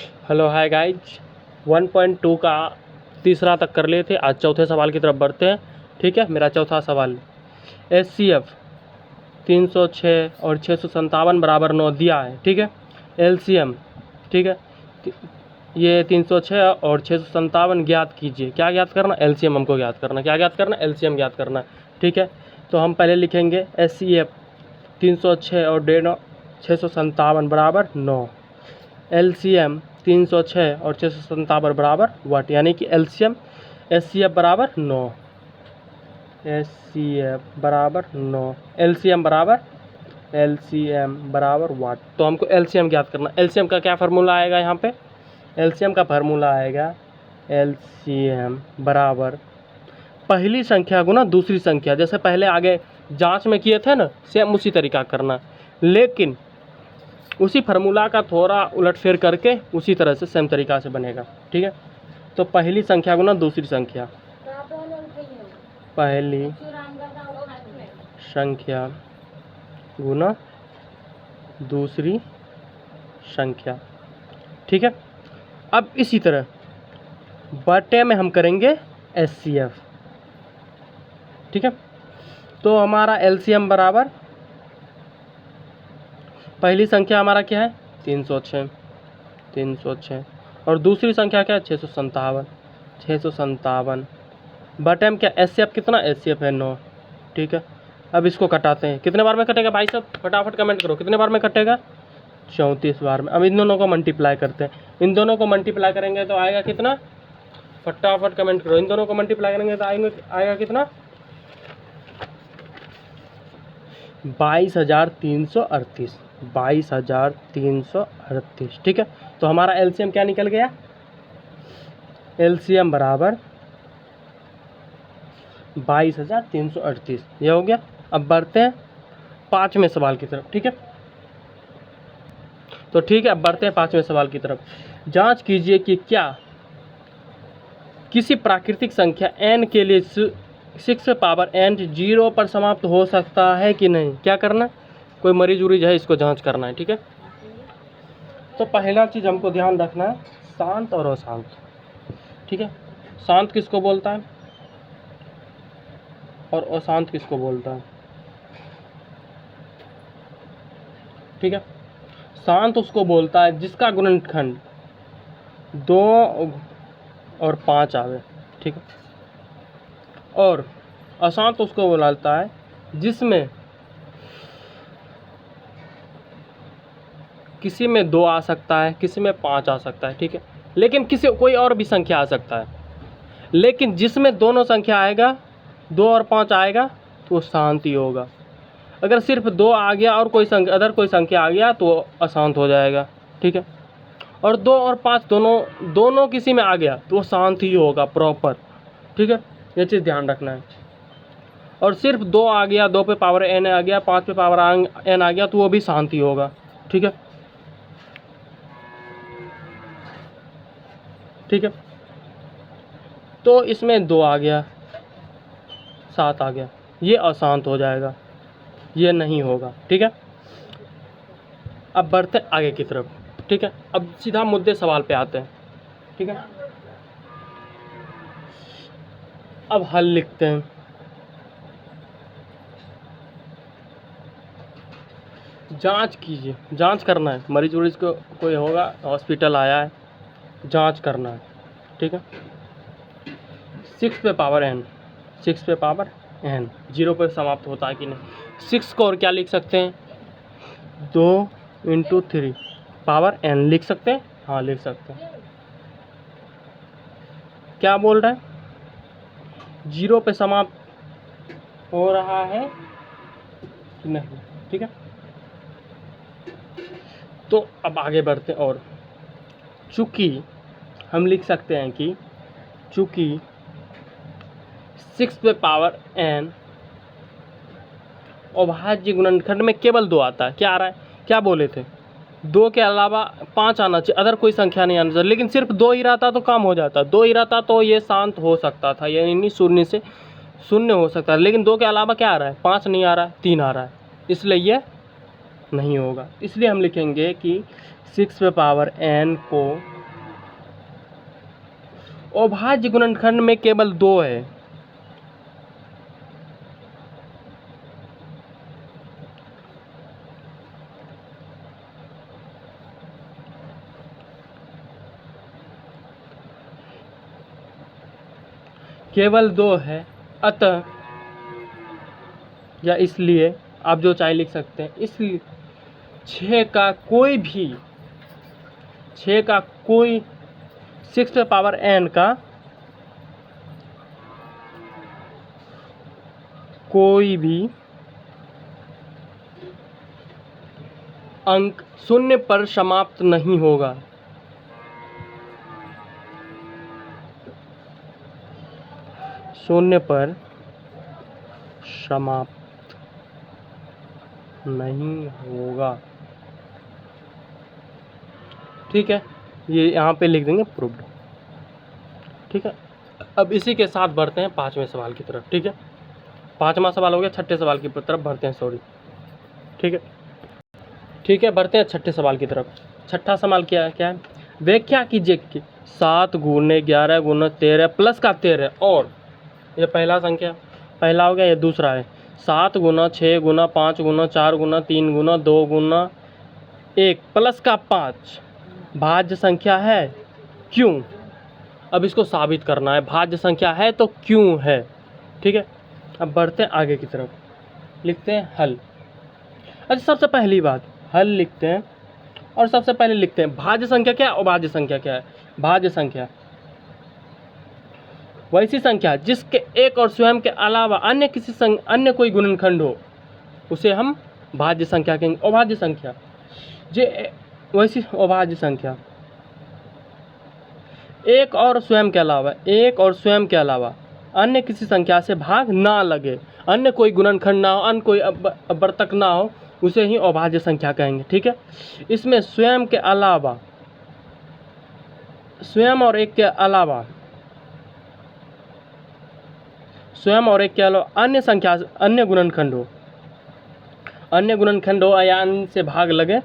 Hello hi guys, 1.2 का तीसरा तक कर लिए थे। आज चौथे सवाल की तरफ बढ़ते हैं। ठीक है, मेरा चौथा सवाल, HCF 306 और 657 बराबर 9 दिया है। ठीक है, LCM, ठीक है, ये 306 और 657 ज्ञात कीजिए। क्या ज्ञात करना? LCM हमको ज्ञात करना। क्या ज्ञात करना? LCM ज्ञात करना। ठीक है, तो हम पहले लिखेंगे HCF 306 और 657 बराबर 9। LCM 306 और 657 बराबर वाट, यानी कि LCM HCF बराबर 9, HCF बराबर 9, LCM बराबर वाट। तो हमको LCM ज्ञात करना। LCM का क्या फार्मूला आएगा यहाँ पे? LCM का फार्मूला आएगा LCM बराबर पहली संख्या गुना दूसरी संख्या। जैसे पहले आगे जांच में किए थे ना, सेम उसी तरीका करना, लेकिन उसी फार्मूला का थोड़ा उलटफेर करके उसी तरह से सेम तरीका से बनेगा। ठीक है, तो पहली संख्या गुना दूसरी संख्या, पहली संख्या गुना दूसरी संख्या। ठीक है, अब इसी तरह बटे में हम करेंगे HCF। ठीक है, तो हमारा LCM बराबर पहली संख्या हमारा क्या है? 306 और दूसरी संख्या क्या है? 657 बटे में क्या? HCF कितना? HCF है 9। ठीक है, अब इसको कटाते हैं। कितने बार में कटेगा भाई साहब? फटाफट कमेंट करो, कितने बार में कटेगा? 34 बार में। अब इन दोनों को मल्टीप्लाई करते हैं। इन दोनों को मल्टीप्लाई करेंगे तो आएगा कितना? फटाफट कमेंट करो। इन दोनों को मल्टीप्लाई करेंगे तो आएगा कितना? 22,338। 22,338। ठीक है, तो हमारा LCM क्या निकल गया? LCM बराबर 22,338। ये हो गया। अब बढ़ते हैं पाँचवें सवाल की तरफ। ठीक है, तो ठीक है, अब बढ़ते हैं पाँचवें सवाल की तरफ। जांच कीजिए कि क्या किसी प्राकृतिक संख्या n के लिए 6 पावर n 0 पर समाप्त हो सकता है कि नहीं। क्या करना? कोई मरीज उरीज है, इसको जांच करना है। ठीक है, तो पहला चीज़ हमको ध्यान रखना है, शांत और अशांत। ठीक है, शांत किसको बोलता है और अशांत किसको बोलता है? ठीक है, शांत उसको बोलता है जिसका गुणनखंड 2 और 5 आवे। ठीक है, और अशांत उसको बोलता है जिसमें किसी में 2 आ सकता है, किसी में 5 आ सकता है। ठीक है, लेकिन किसी कोई और भी संख्या आ सकता है, लेकिन जिसमें दोनों संख्या आएगा, 2 और 5 आएगा, तो वो शांत ही होगा। अगर सिर्फ 2 आ गया और कोई संख्या आ गया तो अशांत हो जाएगा। ठीक है, और 2 और 5 दोनों किसी में आ गया तो वो शांत ही होगा प्रॉपर। ठीक है, ये चीज़ ध्यान रखना है। और सिर्फ 2 आ गया, 2 पे पावर n आ गया, 5 पे पावर n आ गया, तो वो भी शांत ही होगा। ठीक है, ठीक है, तो इसमें 2 आ गया, 7 आ गया, ये अशांत हो जाएगा, ये नहीं होगा। ठीक है, अब बढ़ते हैं आगे की तरफ। ठीक है, अब सीधा मुद्दे सवाल पे आते हैं। ठीक है, अब हल लिखते हैं। जांच कीजिए, जांच करना है। मरीज उरीज को कोई होगा, हॉस्पिटल आया है, जांच करना है। ठीक है, 6 पे पावर n, 6 पे पावर n 0 पर समाप्त होता है कि नहीं। 6 को और क्या लिख सकते हैं? 2 × 3 पावर n लिख सकते हैं। हाँ, लिख सकते हैं। क्या बोल रहा है? 0 पे समाप्त हो रहा है कि नहीं। ठीक है, तो अब आगे बढ़ते हैं। और चूँकि हम लिख सकते हैं कि चूँकि 6 पे पावर n अभाज्य गुणनखंड में केवल 2 आता है। क्या आ रहा है? क्या बोले थे? 2 के अलावा 5 आना चाहिए, अदर कोई संख्या नहीं आना चाहिए। लेकिन सिर्फ 2 ही रहता तो काम हो जाता। 2 ही रहता तो ये शांत हो सकता था, यानी शून्य से शून्य हो सकता है। लेकिन 2 के अलावा क्या आ रहा है? 5 नहीं आ रहा है, 3 आ रहा है, इसलिए ये नहीं होगा। इसलिए हम लिखेंगे कि 6 पे पावर n को अभाज्य गुणनखंड में केवल 2 है। केवल 2 है, अतः या इसलिए आप जो चाहे लिख सकते हैं। इसलिए 6 का कोई 6n का कोई भी अंक 0 पर समाप्त नहीं होगा। शून्य पर समाप्त नहीं होगा। ठीक है, ये यहाँ पे लिख देंगे प्रूव्ड। ठीक है, अब इसी के साथ बढ़ते हैं 5वें सवाल की तरफ। ठीक है, 5वां सवाल हो गया, 6ठे सवाल की तरफ बढ़ते हैं। सॉरी, ठीक है, बढ़ते हैं 6ठे सवाल की तरफ। 6ठा सवाल क्या है? व्याख्या कीजिए कि 7 गुने 11 गुना 13 प्लस का 13 और ये पहला संख्या, पहला हो गया, ये दूसरा है 7 गुना 6 गुना 5 गुना 4 गुना 3 गुना 2 गुना 1 प्लस का 5 भाज्य संख्या है, क्यों? अब इसको साबित करना है, भाज्य संख्या है तो क्यों है। ठीक है, अब बढ़ते हैं आगे की तरफ, लिखते हैं हल। अच्छा, सबसे पहली बात हल लिखते हैं और सबसे पहले लिखते हैं भाज्य संख्या क्या है और अभाज्य संख्या क्या है। भाज्य संख्या वैसी संख्या जिसके एक और स्वयं के अलावा अन्य कोई गुणनखंड हो, उसे हम भाज्य संख्या कहेंगे। अभाज्य संख्या वैसी अभाज्य संख्या एक और स्वयं के अलावा अन्य किसी संख्या से भाग ना लगे, अन्य कोई गुणनखंड ना हो, अन्य कोई अवर्तक ना हो, उसे ही अभाज्य संख्या कहेंगे। ठीक है, इसमें स्वयं और एक के अलावा अन्य गुणनखंड हो या अन्य से भाग लगे,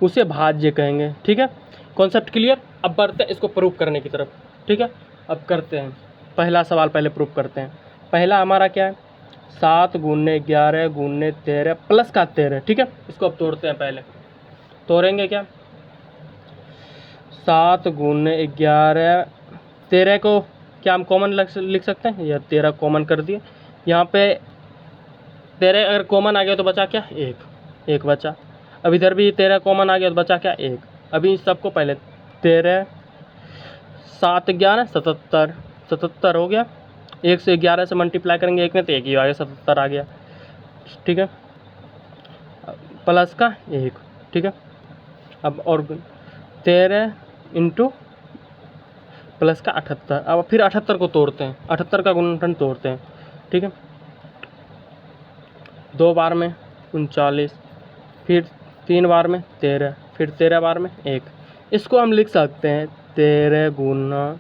उसे भाज्य कहेंगे। ठीक है, कॉन्सेप्ट क्लियर। अब बढ़ते हैं इसको प्रूफ करने की तरफ। ठीक है, अब करते हैं पहला सवाल, पहले प्रूफ करते हैं। पहला हमारा क्या है? 7 गुने 11 गुने 13 प्लस का 13। ठीक है, इसको अब तोड़ते हैं। पहले तोड़ेंगे क्या? 7 गुने 11, 13 को क्या हम कॉमन लिख सकते हैं? यह 13 कॉमन कर दिए। यहाँ पे 13 अगर कॉमन आ गया तो बचा क्या? एक बचा। अब इधर भी 13 कॉमन आ गया तो बचा क्या? 1। अभी सबको पहले 13 7 11 77 हो गया। 1 से 11 से मल्टीप्लाई करेंगे 1 में तो 1 ही आ गया, 77 आ गया। ठीक है, प्लस का 1। ठीक है, अब और 13 इंटू प्लस का 78। अब फिर 78 को तोड़ते हैं, 78 का गुणनखंड तोड़ते हैं। ठीक है, 2 बार में 39, फिर 3 बार में 13, फिर 13 बार में 1। इसको हम लिख सकते हैं 13 गुना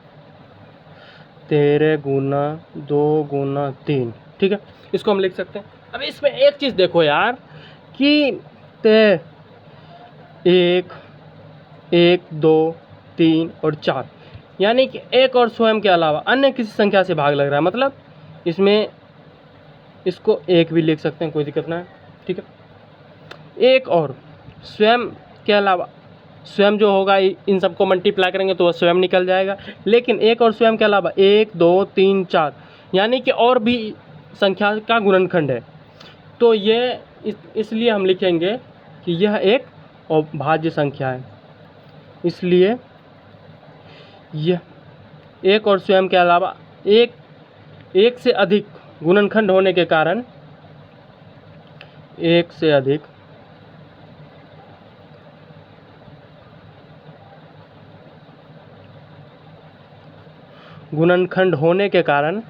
2 गुना 3। ठीक है, इसको हम लिख सकते हैं। अब इसमें एक चीज़ देखो यार कि 1 2 3 और 4, यानी कि एक और स्वयं के अलावा अन्य किसी संख्या से भाग लग रहा है, मतलब इसमें इसको 1 भी लिख सकते हैं, कोई दिक्कत ना है। ठीक है, एक और स्वयं के अलावा, स्वयं जो होगा इन सबको मल्टीप्लाई करेंगे तो वह स्वयं निकल जाएगा, लेकिन एक और स्वयं के अलावा 1 2 3 4 यानी कि और भी संख्या का गुणनखंड है, तो ये इसलिए हम लिखेंगे कि यह एक अभाज्य संख्या है। इसलिए यह एक और स्वयं के अलावा एक से अधिक गुणनखंड होने के कारण, एक से अधिक गुणनखंड होने के कारण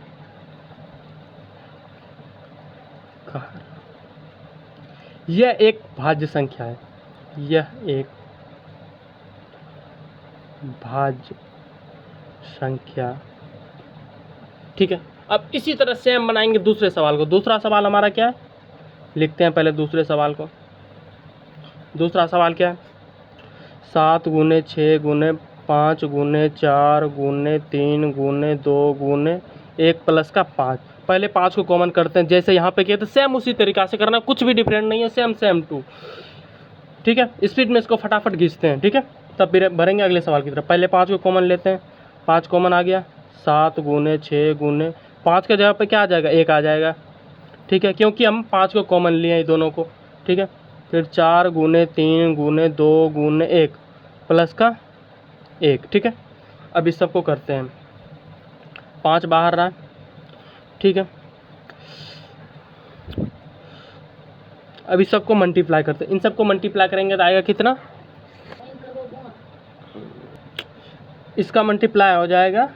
यह एक भाज्य संख्या है। यह एक भाज्य संख्या। ठीक है, अब इसी तरह से हम बनाएंगे दूसरे सवाल को। दूसरा सवाल हमारा क्या है? लिखते हैं पहले दूसरे सवाल को। दूसरा सवाल क्या है? 7 गुने 6 गुने 5 गुने 4 गुने 3 गुने 2 गुने 1 प्लस का 5। पहले 5 को कॉमन करते हैं, जैसे यहाँ पे किए थे सेम उसी तरीक़ा से करना, कुछ भी डिफरेंट नहीं है, सेम सेम टू। ठीक है, स्पीड में इसको फटाफट घिसते हैं। ठीक है, तब फिर भरेंगे अगले सवाल की तरफ। पहले 5 को कॉमन लेते हैं, 5 कॉमन आ गया, 7 गुने 6 गुने 5 के जगह पे क्या आ जाएगा, 1 आ जाएगा। ठीक है, क्योंकि हम 5 को कॉमन लिए हैं दोनों को। ठीक है, फिर 4 गुने 3 गुने 2 गुने 1 प्लस का 1। ठीक है, अब इस सबको करते हैं, 5 बाहर रहा। ठीक है, अब इस सबको मल्टीप्लाई करते हैं, इन सबको मल्टीप्लाई करेंगे तो आएगा कितना, इसका मल्टीप्लाई हो जाएगा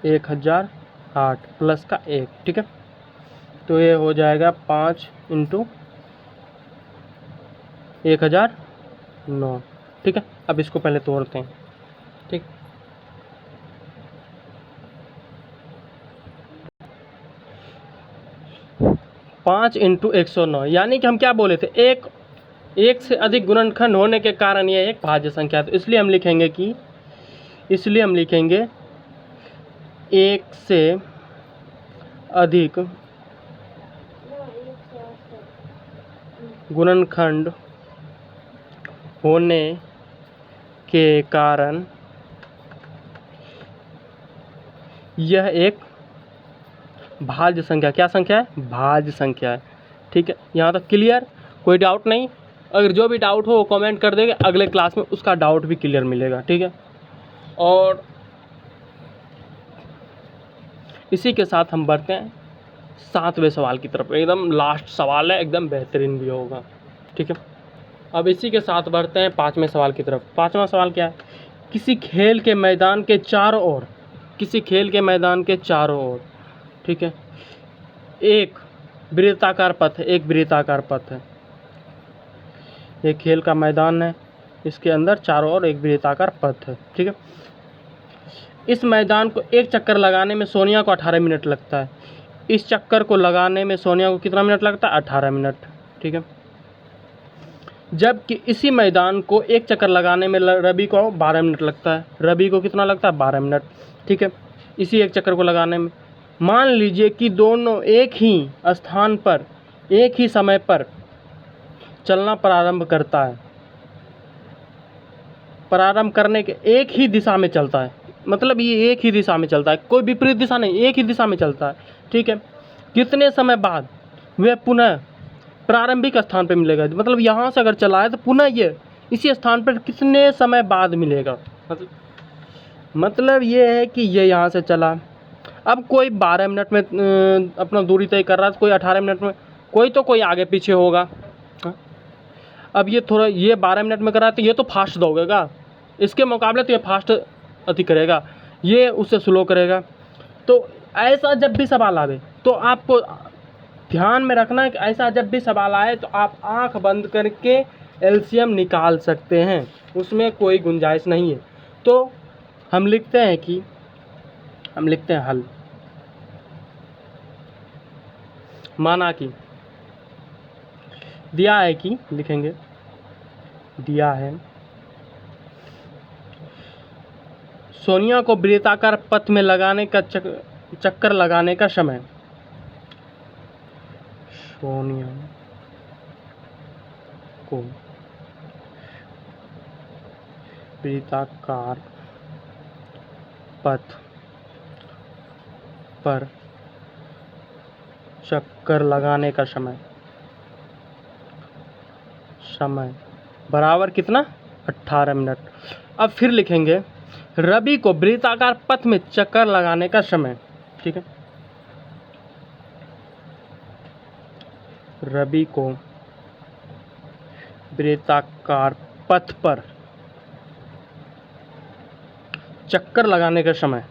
1008 प्लस का 1। ठीक है, तो ये हो जाएगा 5 इंटू 1009। ठीक है, अब इसको पहले तोड़ते हैं। ठीक, पाँच इंटू 109, यानी कि हम क्या बोले थे, एक से अधिक गुणनखंड होने के कारण ये एक भाज्य संख्या है। तो इसलिए हम लिखेंगे 1 से अधिक गुणनखंड होने के कारण यह एक भाज्य संख्या, क्या संख्या है, भाज्य संख्या है। ठीक है, यहाँ तक क्लियर, कोई डाउट नहीं। अगर जो भी डाउट हो वो कमेंट कर देंगे, अगले क्लास में उसका डाउट भी क्लियर मिलेगा। ठीक है, और इसी के साथ हम बढ़ते हैं 7वें सवाल की तरफ। एकदम लास्ट सवाल है, एकदम बेहतरीन भी होगा। ठीक है, अब इसी के साथ बढ़ते हैं 5वें सवाल की तरफ। 5वां सवाल क्या है, किसी खेल के मैदान के चारों ओर, ठीक है, एक वृत्ताकार पथ है, एक खेल का मैदान है, इसके अंदर चारों ओर एक वृत्ताकार पथ है। ठीक है, इस मैदान को एक चक्कर लगाने में सोनिया को 18 मिनट लगता है। इस चक्कर को लगाने में सोनिया को कितना मिनट लगता है, 18 मिनट। ठीक है, जबकि इसी मैदान को एक चक्कर लगाने में रवि को 12 मिनट लगता है। रवि को कितना लगता है, 12 मिनट। ठीक है, इसी एक चक्कर को लगाने में मान लीजिए कि दोनों एक ही स्थान पर एक ही समय पर चलना प्रारंभ करता है। प्रारंभ करने के एक ही दिशा में चलता है, मतलब ये एक ही दिशा में चलता है, कोई विपरीत दिशा नहीं, एक ही दिशा में चलता है। ठीक है, कितने समय बाद वह पुनः प्रारंभिक स्थान पर मिलेगा, मतलब यहाँ से अगर चला है तो पुनः ये इसी स्थान पर कितने समय बाद मिलेगा। मतलब ये है कि ये यहाँ से चला, अब कोई 12 मिनट में अपना दूरी तय कर रहा है, कोई 18 मिनट में, कोई आगे पीछे होगा। अब ये 12 मिनट में कर रहा है तो ये तो फास्ट दौड़ेगा, इसके मुकाबले तो ये फास्ट अति करेगा, ये उससे स्लो करेगा। तो ऐसा जब भी सवाल आवे तो आपको ध्यान में रखना है कि ऐसा जब भी सवाल आए तो आप आंख बंद करके एलसीएम निकाल सकते हैं, उसमें कोई गुंजाइश नहीं है। तो हम लिखते हैं हल। माना कि दिया है कि लिखेंगे, दिया है सोनिया को वृत्ताकार पथ में लगाने का चक्कर लगाने का समय, सोनिया को वृत्ताकार पथ पर चक्कर लगाने का समय बराबर कितना, 18 मिनट। अब फिर लिखेंगे रवि को वृत्ताकार पथ में चक्कर लगाने का समय। ठीक है, रवि को वृत्ताकार पथ पर चक्कर लगाने का समय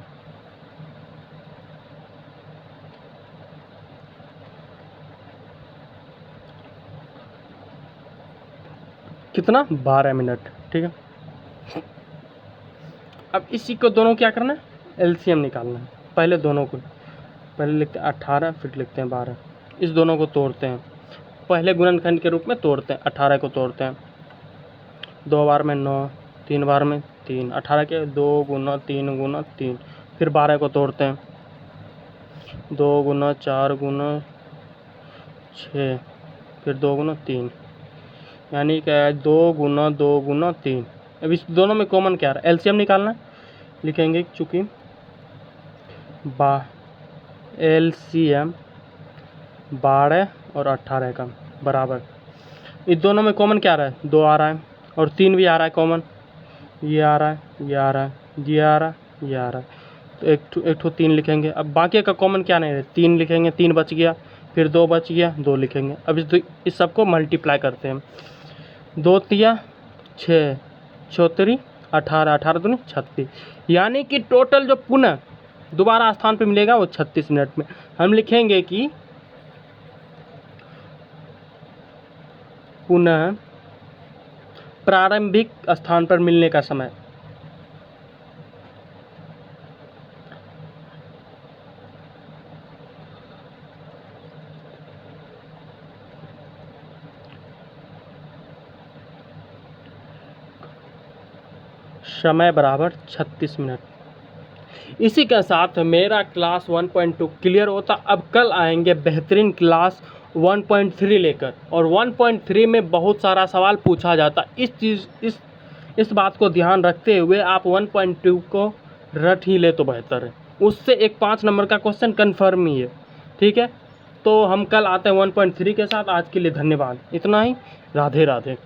कितना, 12 मिनट। ठीक है, अब इसी को दोनों क्या करना है, एलसीएम निकालना है। पहले दोनों को, पहले लिखते हैं 18, फिर लिखते हैं 12। इस दोनों को तोड़ते हैं, पहले गुणनखंड के रूप में तोड़ते हैं, 18 को तोड़ते हैं, 2 बार में 9, 3 बार में 3, 18 के 2 गुना 3 गुना 3। फिर 12 को तोड़ते हैं, 2 गुना 4 गुना 6, फिर 2 गुना 3, यानी क्या है 2 गुना 2 गुना 3। अब इस दोनों में कॉमन क्या है, एलसीएम निकालना है। लिखेंगे चूँकि एलसीएम 12 और 18 का बराबर, इस दोनों में कॉमन क्या आ रहा है, 2 आ रहा है और 3 भी आ रहा है कॉमन, ये आ रहा है, ये आ रहा है, ये आ रहा है, ये आ रहा है, तो एक ठो 3 लिखेंगे। अब बाकी का कॉमन क्या नहीं है, 3 लिखेंगे, 3 बच गया, फिर 2 बच गया, 2 लिखेंगे। अब इस सबको मल्टीप्लाई करते हैं, 2 तिया 6, 6 18, 18 दूनी 36, यानी कि टोटल जो पुनः दोबारा स्थान पे मिलेगा वो 36 मिनट में। हम लिखेंगे कि पुनः प्रारंभिक स्थान पर मिलने का समय, समय बराबर 36 मिनट। इसी के साथ मेरा क्लास 1.2 क्लियर होता। अब कल आएंगे बेहतरीन क्लास 1.3 लेकर, और 1.3 में बहुत सारा सवाल पूछा जाता। इस बात को ध्यान रखते हुए आप 1.2 को रट ही ले तो बेहतर है, उससे एक 5 नंबर का क्वेश्चन कन्फर्म ही है। ठीक है, तो हम कल आते हैं 1.3 के साथ। आज के लिए धन्यवाद, इतना ही। राधे राधे।